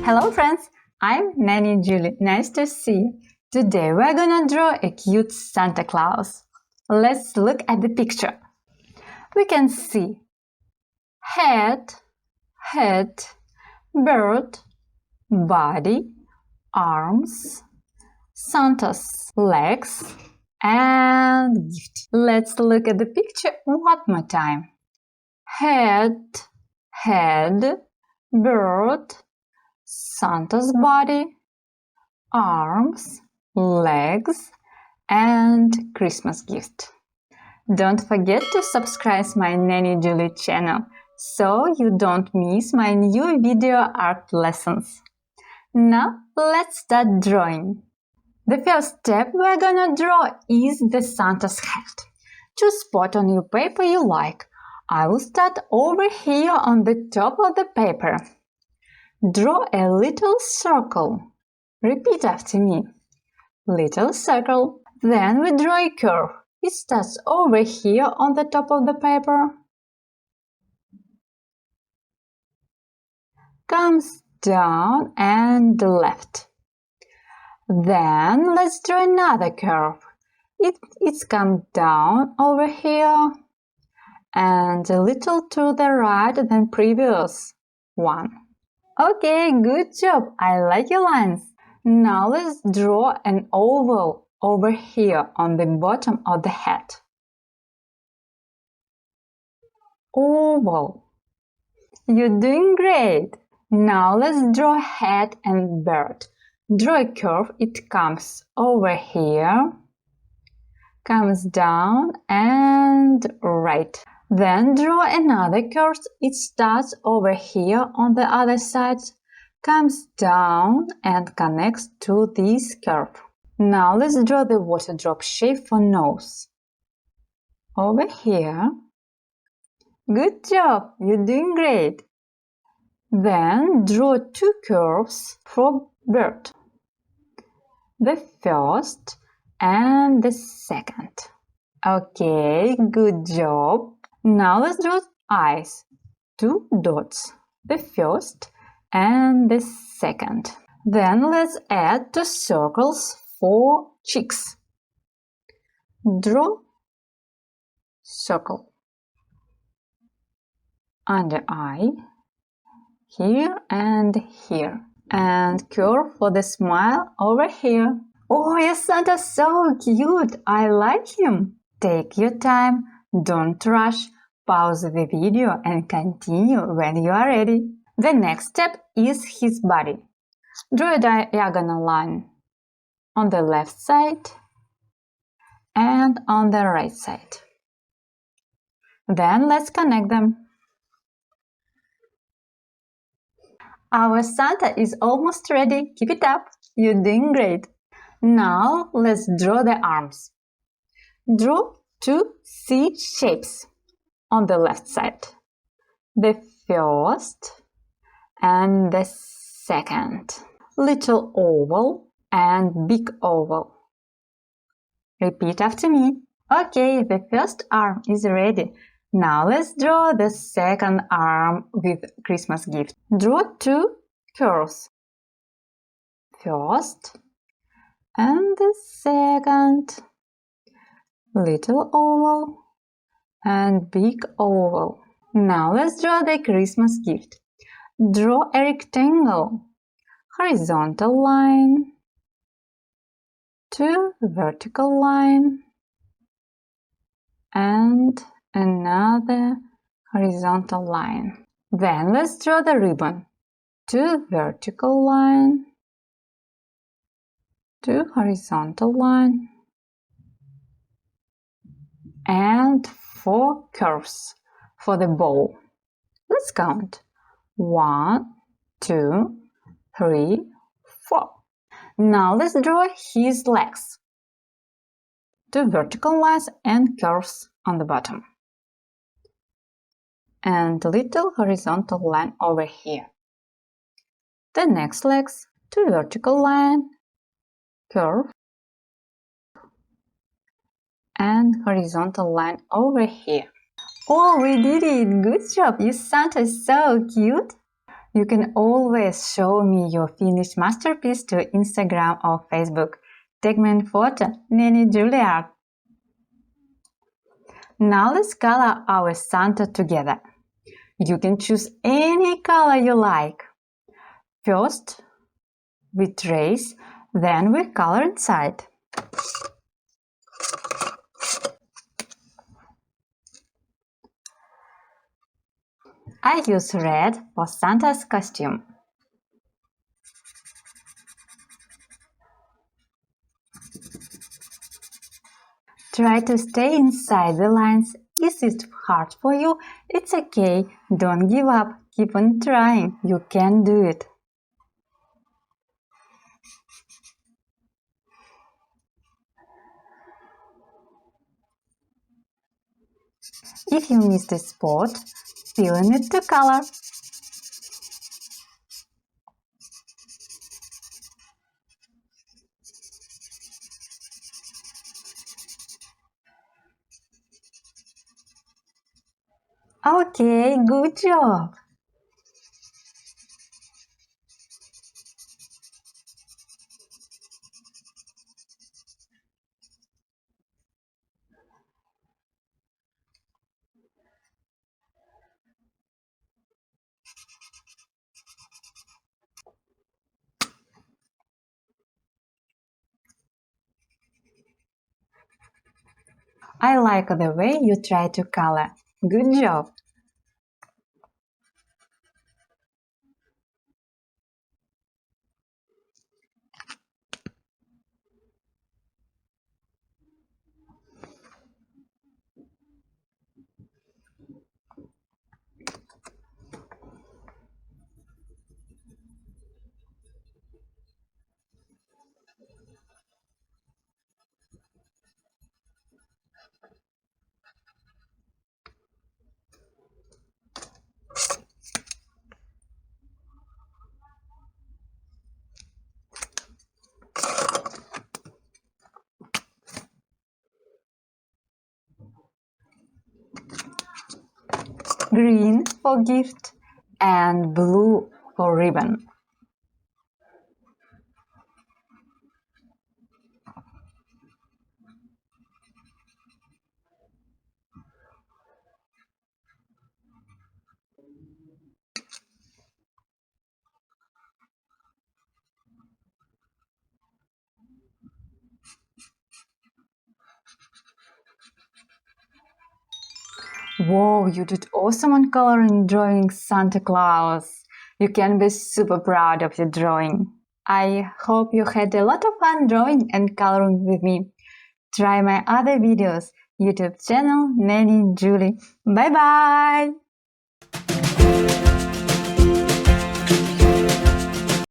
Hello friends, I'm Nanny Julie. Nice to see you. Today we're gonna draw a cute Santa Claus. Let's look at the picture. We can see head, bird, body, arms, Santa's legs, and gift. Let's look at the picture one more time. Head, bird, Santa's body, arms, legs, and Christmas gift. Don't forget to subscribe my Nanny Julie channel so you don't miss my new video art lessons. Now let's start drawing. The first step we're gonna draw is the Santa's hat. Choose spot on your paper you like. I will start over here on the top of the paper. Draw a little circle. Repeat after me. Little circle. Then we draw a curve. It starts over here on the top of the paper. Comes down and left. Then let's draw another curve. It's come down over here and a little to the right than previous one. Okay, good job. I like your lines. Now let's draw an oval over here on the bottom of the hat. Oval. You're doing great. Now let's draw head and bird. Draw a curve. It comes over here, comes down and right. Then draw another curve. It starts over here on the other side, comes down and connects to this curve. Now let's draw the water drop shape for nose. Over here. Good job, you're doing great. Then draw two curves for bird. The first and the second. Okay, good job. Now let's draw eyes. Two dots. The first and the second. Then let's add two circles for cheeks. Draw circle. Under eye. Here and here. And curve for the smile over here. Oh, your Santa's so cute! I like him! Take your time, don't rush, pause the video and continue when you are ready. The next step is his body. Draw a diagonal line on the left side and on the right side. Then let's connect them. Our Santa is almost ready. Keep it up. You're doing great. Now let's draw the arms. Draw two C shapes on the left side. The first and the second. Little oval and big oval. Repeat after me. Okay, the first arm is ready. Now let's draw the second arm with Christmas gift. Draw two curves. First and the second. Little oval and big oval. Now let's draw the Christmas gift. Draw a rectangle. Horizontal line. Two vertical line. And another horizontal line. Then let's draw the ribbon. Two vertical line, two horizontal line, and four curves for the bow. Let's count. 1, 2, 3, 4. Now let's draw his legs. Two vertical lines and curves on the bottom. And little horizontal line over here. The next legs, two vertical line, curve, and horizontal line over here. Oh, we did it! Good job! Your Santa is so cute! You can always show me your finished masterpiece to Instagram or Facebook. Tag me in photo, Nanny Julie. Now let's color our Santa together. You can choose any color you like. First, we trace, then we color inside. I use red for Santa's costume. Try to stay inside the lines. Is it hard for you? It's okay. Don't give up. Keep on trying. You can do it. If you missed a spot, fill in it to color. Okay, good job! I like the way you try to color. Good job! Green for gift and blue for ribbon. Wow, you did awesome on coloring drawing Santa Claus. You can be super proud of your drawing. I hope you had a lot of fun drawing and coloring with me. Try my other videos, YouTube channel Nanny Julie. Bye bye!